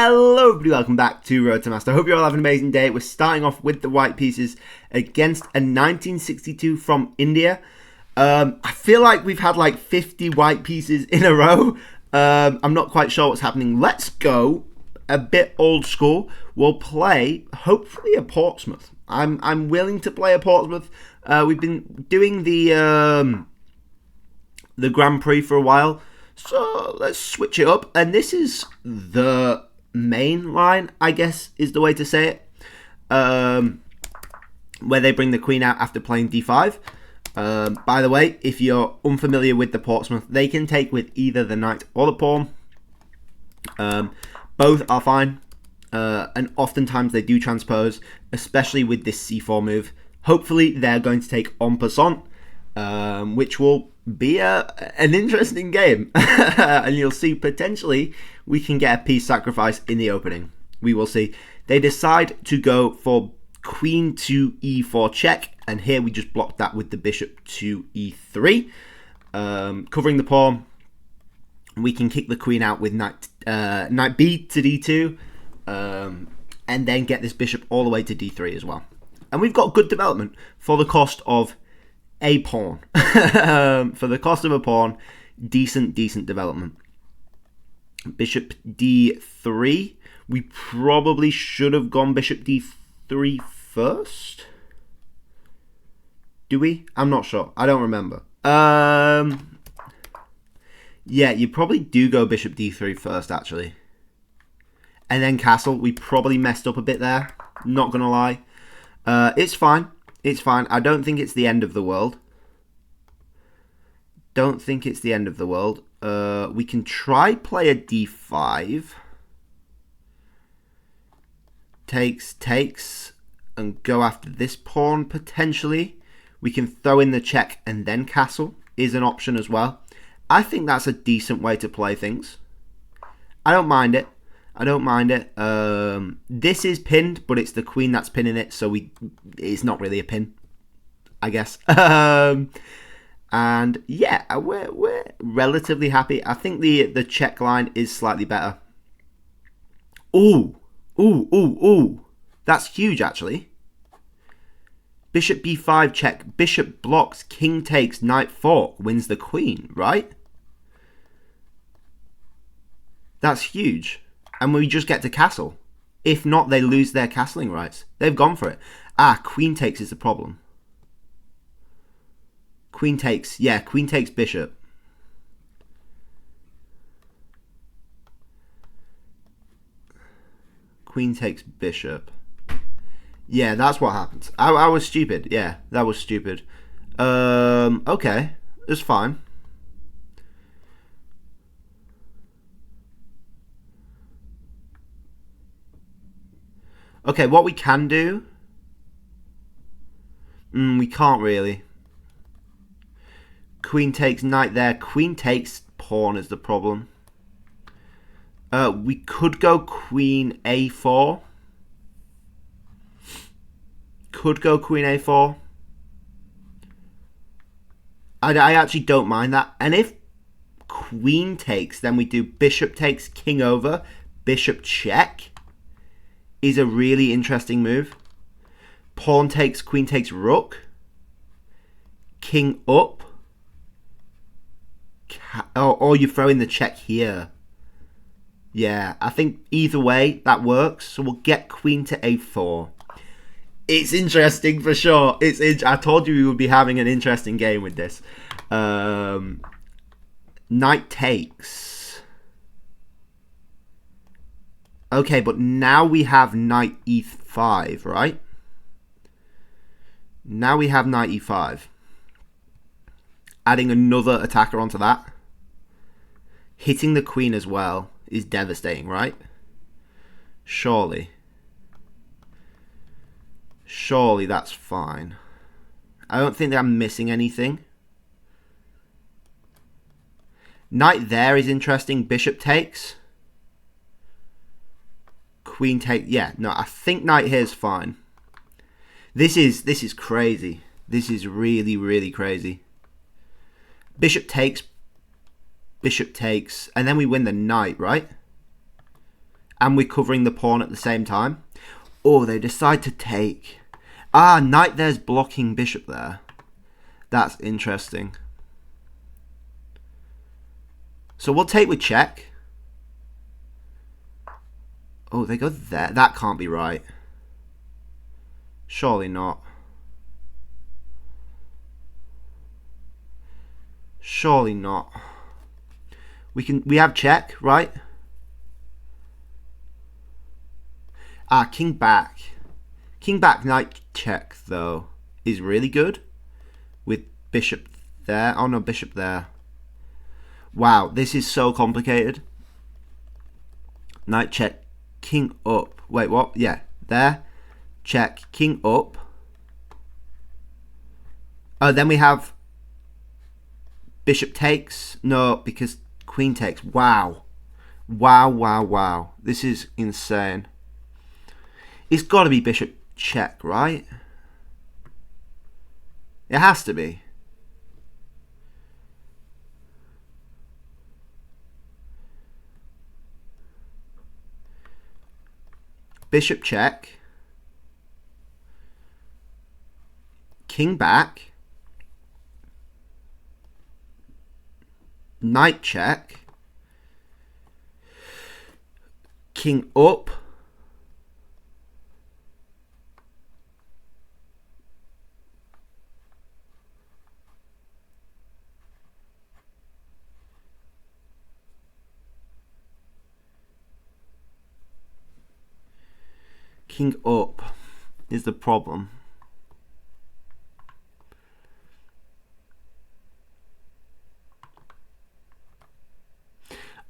Hello everybody, welcome back to Road to Master. I hope you're all having an amazing day. We're starting off with the white pieces against a 1962 from India. I feel like we've had like 50 white pieces in a row. I'm not quite sure what's happening. Let's go a bit old school. We'll play, hopefully, a Portsmouth. I'm willing to play a Portsmouth. We've been doing the Grand Prix for a while. So let's switch it up. And this is the main line, I guess, is the way to say it. Where they bring the queen out after playing d5. By the way, if you're unfamiliar with the Portsmouth, they can take with either the knight or the pawn. Both are fine. And oftentimes they do transpose, especially with this c4 move. Hopefully they're going to take en passant, which will be an interesting game. And you'll see potentially we can get a piece sacrifice in the opening. We will see. They decide to go for queen to e4 check, and here we just blocked that with the bishop to e3, covering the pawn. We can kick the queen out with knight b to d2, and then get this bishop all the way to d3 as well. And we've got good development for the cost of a pawn. For the cost of a pawn, decent development. Bishop d3. We probably should have gone bishop d3 first. Do we? I'm not sure. I don't remember. Yeah, you probably do go bishop d3 first, actually. And then castle. We probably messed up a bit there. Not gonna lie. It's fine. It's fine. I don't think it's the end of the world. Don't think it's the end of the world. We can try play a d5. Takes, and go after this pawn, potentially. We can throw in the check and then castle is an option as well. I think that's a decent way to play things. I don't mind it. I don't mind it. This is pinned, but it's the queen that's pinning it, so it's not really a pin, I guess. And yeah, we're relatively happy. I think the check line is slightly better. Ooh. That's huge, actually. Bishop b5 check. Bishop blocks. King takes. Knight fork. Wins the queen, right? That's huge. And we just get to castle. If not, they lose their castling rights. They've gone for it. Queen takes is the problem. Queen takes. Yeah, queen takes bishop. Queen takes bishop. Yeah, that's what happens. I was stupid. Yeah, that was stupid. Okay. It's fine. Okay, what we can do... we can't really. Queen takes knight there. Queen takes pawn is the problem. We could go queen a4. Could go queen a4. I actually don't mind that. And if queen takes, then we do bishop takes, king over, bishop check. Is a really interesting move. Pawn takes, queen takes, rook. King up. Or you throw in the check here. Yeah, I think either way that works. So we'll get queen to a4. It's interesting for sure. I told you we would be having an interesting game with this. Knight takes. Okay, but now we have knight e5, right? Now we have knight e5. Adding another attacker onto that. Hitting the queen as well is devastating, right? Surely that's fine. I don't think that I'm missing anything. Knight there is interesting. Bishop takes. Queen take. Yeah, no, I think knight here is fine. This is crazy. This is really crazy. Bishop takes, and then we win the knight, right? And we're covering the pawn at the same time. Oh, they decide to take. Ah, knight there's blocking bishop there. That's interesting. So we'll take with check. Oh, they go there. That can't be right. Surely not. Surely not. We have check, right? Ah, king back. King back, knight check, though, is really good. With bishop there. Oh, no, bishop there. Wow, this is so complicated. Knight check, king up. Wait, what? Yeah, there. Check, king up. Oh, then we have bishop takes. No, because queen takes. Wow. Wow, wow, wow. This is insane. It's got to be bishop check, right? It has to be. Bishop check. King back. Knight check. King up. King up is the problem.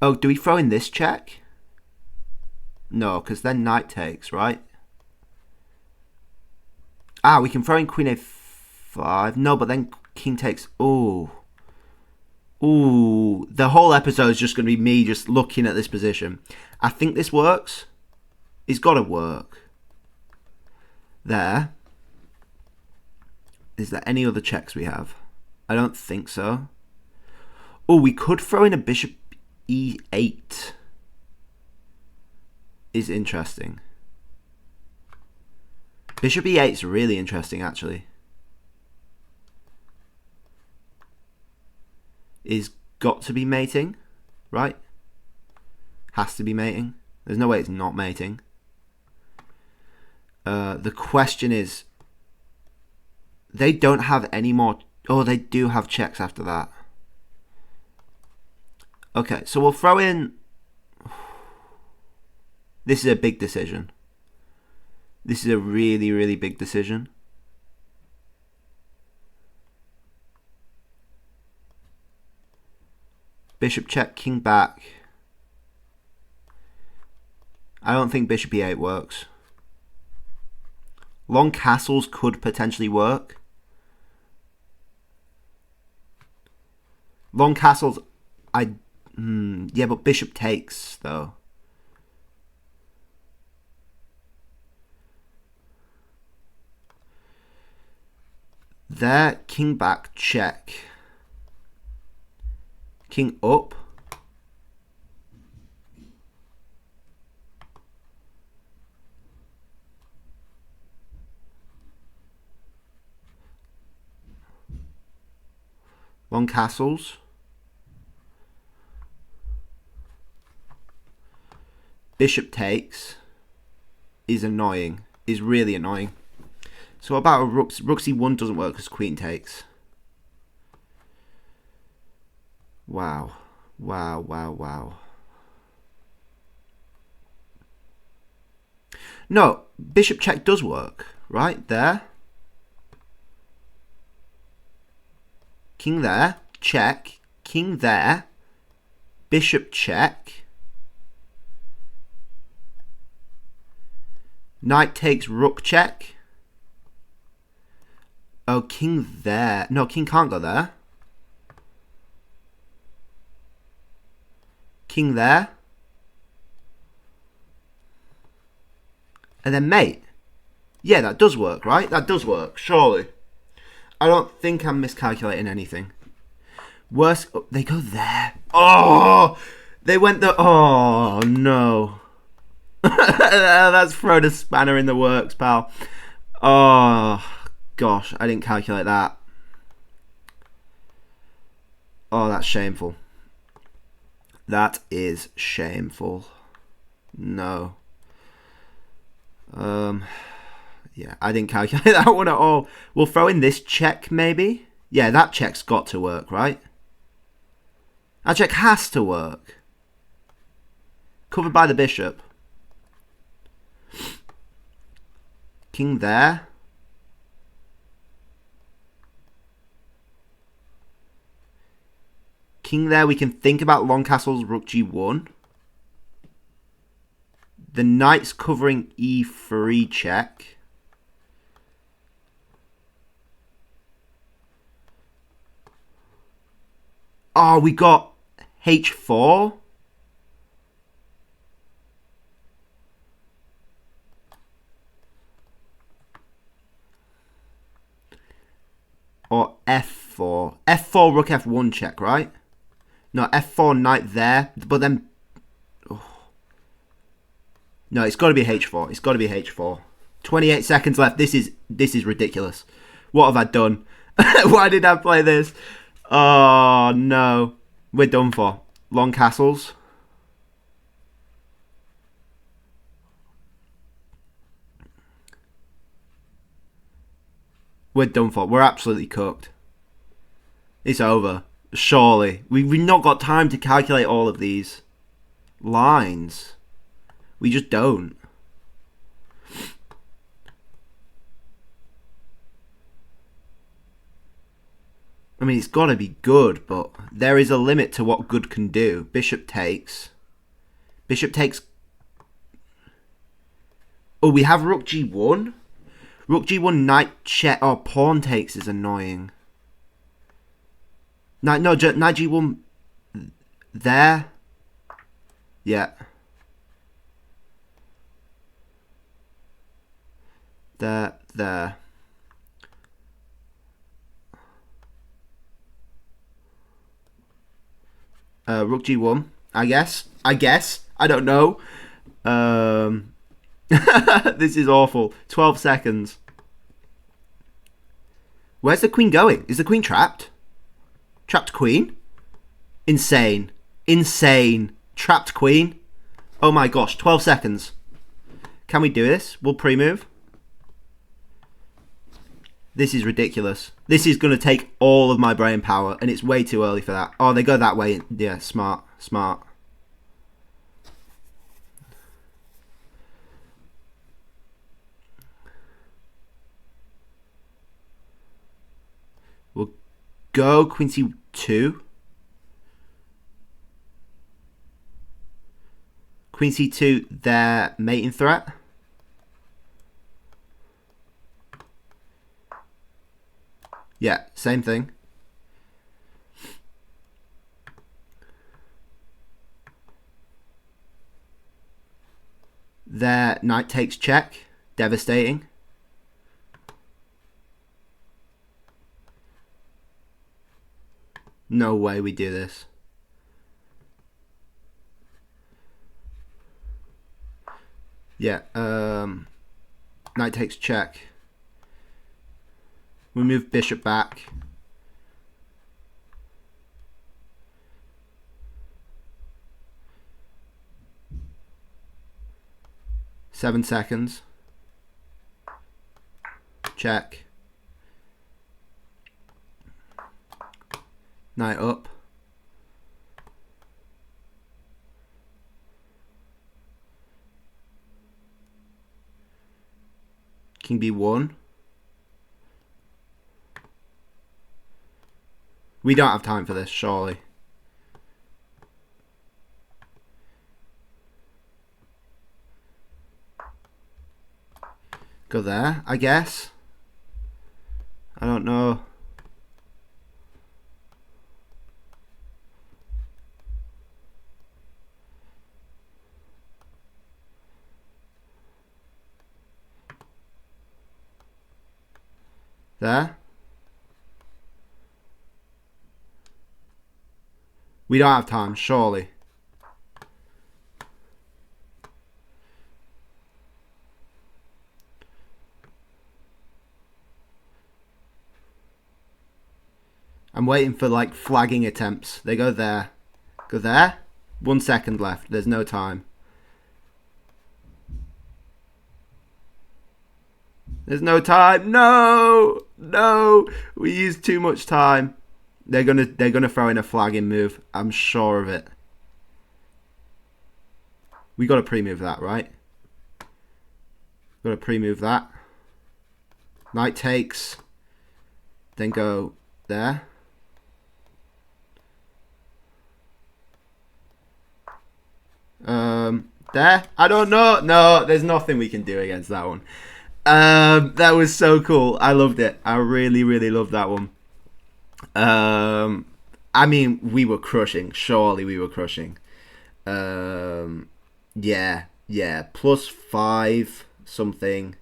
Oh, do we throw in this check? No, because then knight takes, right? Ah, we can throw in queen a5. No, but then king takes. Ooh. Ooh. The whole episode is just going to be me just looking at this position. I think this works. It's got to work. There. Is there any other checks we have? I don't think so. Oh, we could throw in a bishop e8. Is interesting. Bishop e8 is really interesting, actually. Is got to be mating, right? Has to be mating. There's no way it's not mating. The question is, they don't have any more. Oh, they do have checks after that. Okay, so we'll throw in. This is a big decision. This is a really, really big decision. Bishop check, king back. I don't think bishop e8 works. Long castles could potentially work. Long castles, yeah, but bishop takes, though. There, king back, check. King up. Long castles. Bishop takes is annoying. Is really annoying. So about a rook c1 doesn't work because queen takes. Wow. Wow, wow, wow. No, bishop check does work. Right, there. King there, check. King there. Bishop check. Knight takes rook check. Oh, king there. No, king can't go there. King there. And then mate. Yeah, that does work, right? That does work, surely. I don't think I'm miscalculating anything. Worse, they go there. Oh! They went the... Oh, no. That's thrown a spanner in the works, pal. Oh, gosh, I didn't calculate that. Oh, that's shameful. That is shameful. No. Yeah, I didn't calculate that one at all. We'll throw in this check, maybe? Yeah, that check's got to work, right? That check has to work. Covered by the bishop. King there. King there, we can think about long castles, rook g1. The knight's covering e3 check. Oh, we got h4. Or f4. f4, rook f1 check, right? No, f4, knight there. But then... Oh. No, it's got to be h4. It's got to be h4. 28 seconds left. This is ridiculous. What have I done? Why did I play this? Oh, no. We're done for. Long castles. We're done for. We're absolutely cooked. It's over. Surely. We've not got time to calculate all of these lines. We just don't. I mean, it's got to be good, but there is a limit to what good can do. Bishop takes. Bishop takes. Oh, we have rook g1. Rook g1, knight check. Oh, pawn takes is annoying. Knight g1 there. Yeah. There. Rook g1, I guess. I don't know. This is awful. 12 seconds. Where's the queen going? Is the queen trapped? Trapped queen? Insane. Trapped queen? Oh my gosh, 12 seconds. Can we do this? We'll pre-move. This is ridiculous. This is going to take all of my brain power, and it's way too early for that. Oh, they go that way. Yeah, smart. We'll go queen c2. Queen c2, their mating threat. Yeah, same thing. Their knight takes check. Devastating. No way we do this. Yeah, knight takes check. We move bishop back. Seven seconds. Check. Knight up. King b1. We don't have time for this, surely. Go there, I guess. I don't know. There. We don't have time, surely. I'm waiting for like flagging attempts. They go there. Go there. 1 second left. There's no time. There's no time. No! No! We used too much time. They're gonna throw in a flagging move. I'm sure of it. We gotta pre-move that, right? Gotta pre-move that. Knight takes. Then go there. There? I don't know. No, there's nothing we can do against that one. That was so cool. I loved it. I really, really loved that one. I mean, we were crushing. Surely we were crushing. Yeah. +5 something.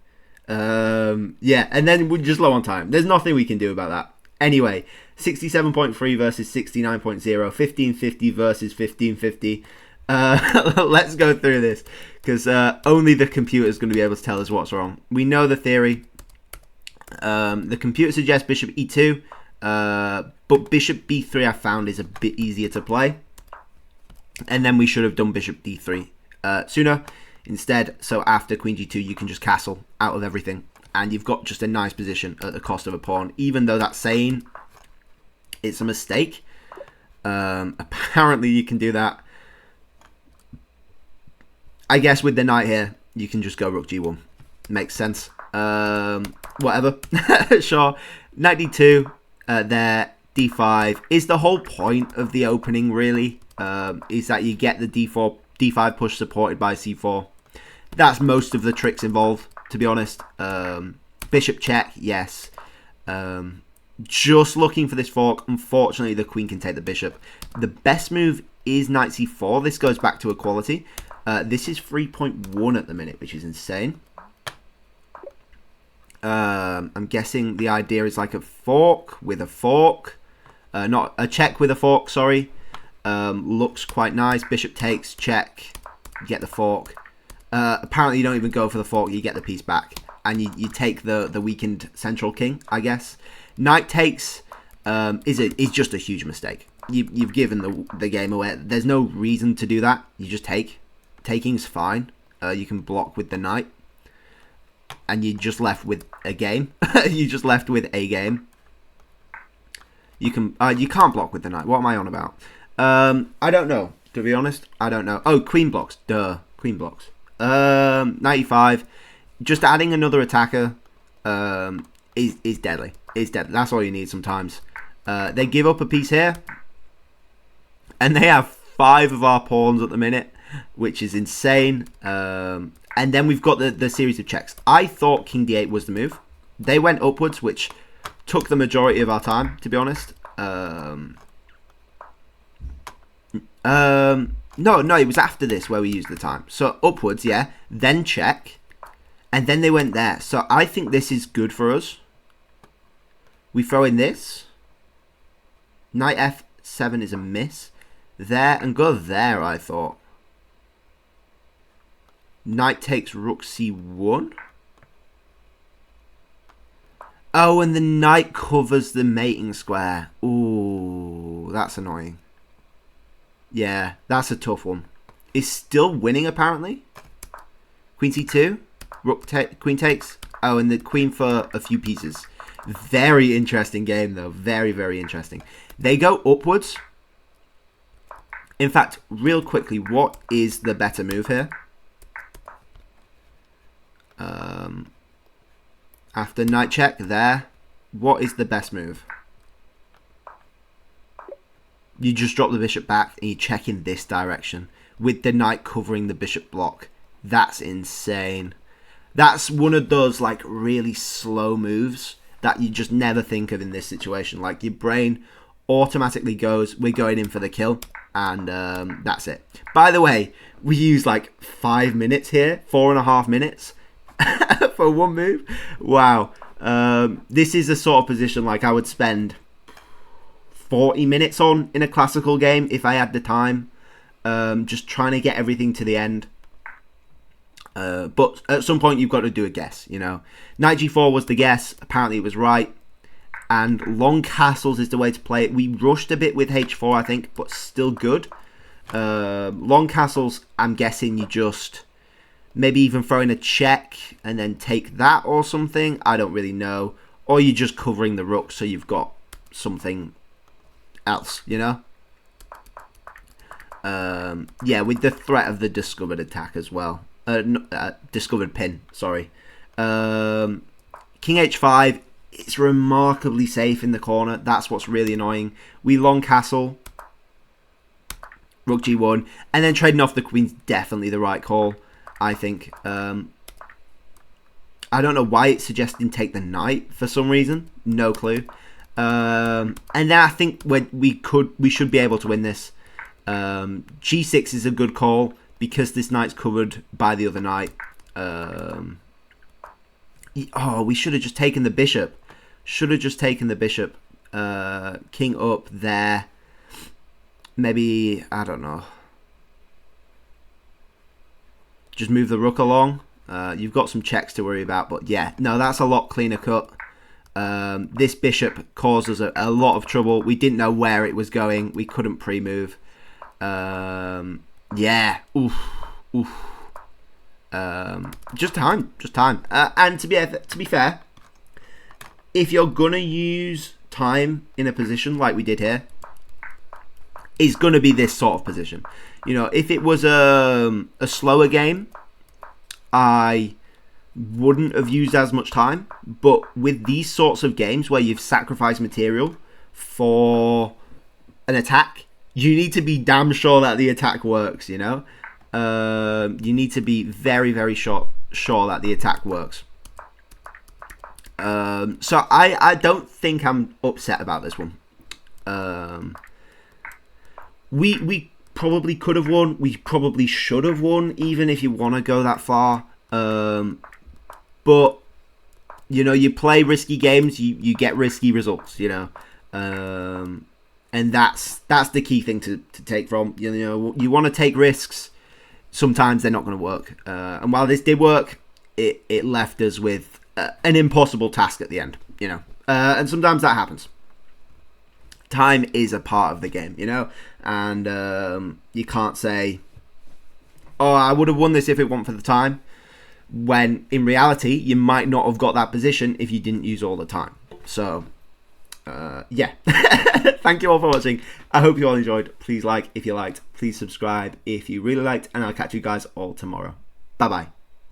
Yeah, and then we're just low on time. There's nothing we can do about that. Anyway, 67.3 versus 69.0, 1550 versus 1550. Let's go through this, because only the computer is going to be able to tell us what's wrong. We know the theory. The computer suggests bishop e2, but bishop b3 I found is a bit easier to play. And then we should have done bishop d3 sooner instead. So after queen g2, you can just castle out of everything. And you've got just a nice position at the cost of a pawn, even though that's saying it's a mistake. Apparently you can do that. I guess with the knight here, you can just go rook g1. Makes sense. Whatever. Sure. Knight d2, there, d5 is the whole point of the opening, really. Is that you get the d5 push supported by c4. That's most of the tricks involved, to be honest. Bishop check, yes. Just looking for this fork. Unfortunately, the queen can take the bishop. The best move is knight c4. This goes back to equality. This is 3.1 at the minute, which is insane. I'm guessing the idea is like a fork with a fork. Not a check with a fork, sorry. Looks quite nice. Bishop takes, check. You get the fork. Apparently you don't even go for the fork, you get the piece back. And you take the weakened central king, I guess. Knight takes is just a huge mistake. You've given the game away. There's no reason to do that. You just take. Taking's fine. You can block with the knight. And you're just left with a game. You're just left with a game. You can't block with the knight. What am I on about? I don't know. To be honest, I don't know. Oh, queen blocks. Duh. Queen blocks. 95. Just adding another attacker is deadly. It's deadly. That's all you need sometimes. They give up a piece here. And they have 5 of our pawns at the minute, which is insane. And then we've got the series of checks. I thought king d8 was the move. They went upwards, which took the majority of our time, to be honest. No, it was after this where we used the time. So upwards, yeah. Then check. And then they went there. So I think this is good for us. We throw in this. Knight f7 is a miss. There and go there, I thought. Knight takes rook c1. Oh, and the knight covers the mating square. Ooh, that's annoying. Yeah, that's a tough one. Is still winning, apparently. Queen c2. Queen takes. Oh, and the queen for a few pieces. Very interesting game, though. Very, very interesting. They go upwards. In fact, real quickly, what is the better move here? After knight check, there. What is the best move? You just drop the bishop back and you check in this direction with the knight covering the bishop block. That's insane. That's one of those like really slow moves that you just never think of in this situation. Like your brain automatically goes, we're going in for the kill, and that's it. By the way, we use like 5 minutes here, 4.5 minutes for one move. Wow. This is a sort of position like I would spend 40 minutes on in a classical game if I had the time, just trying to get everything to the end. But at some point you've got to do a guess, you know. Knight g4 was the guess. Apparently it was right. and long castles is the way to play it. We rushed a bit with h4, I think, but still good. Long castles, I'm guessing you just maybe even throw in a check and then take that or something. I don't really know. Or you're just covering the rook so you've got something else, you know? Yeah, with the threat of the discovered attack as well. Discovered pin, sorry. King h5, it's remarkably safe in the corner. That's what's really annoying. We long castle. Rook g1. And then trading off the queen's definitely the right call, I think. I don't know why it's suggesting take the knight for some reason. No clue. And then I think we should be able to win this. G6 is a good call because this knight's covered by the other knight. Oh, we should have just taken the bishop. Should have just taken the bishop. King up there. Maybe, I don't know. Just move the rook along. You've got some checks to worry about, but yeah. No, that's a lot cleaner cut. This bishop caused us a lot of trouble. We didn't know where it was going. We couldn't pre-move. Yeah. Oof. Oof. Just time. And to be fair, if you're gonna use time in a position like we did here, it's gonna be this sort of position. You know, if it was a slower game, I wouldn't have used as much time. But with these sorts of games where you've sacrificed material for an attack, you need to be damn sure that the attack works, you know? You need to be very, very sure that the attack works. So I don't think I'm upset about this one. We probably could have won. We probably should have won, even if you want to go that far. But, you know, you play risky games, you get risky results, you know. And that's the key thing to take from. You know, you want to take risks. Sometimes they're not going to work. And while this did work, it left us with an impossible task at the end, you know. And sometimes that happens. Time is a part of the game, you know. And you can't say, oh, I would have won this if it weren't for the time. When in reality, you might not have got that position if you didn't use all the time. So, yeah. Thank you all for watching. I hope you all enjoyed. Please like if you liked. Please subscribe if you really liked. And I'll catch you guys all tomorrow. Bye-bye.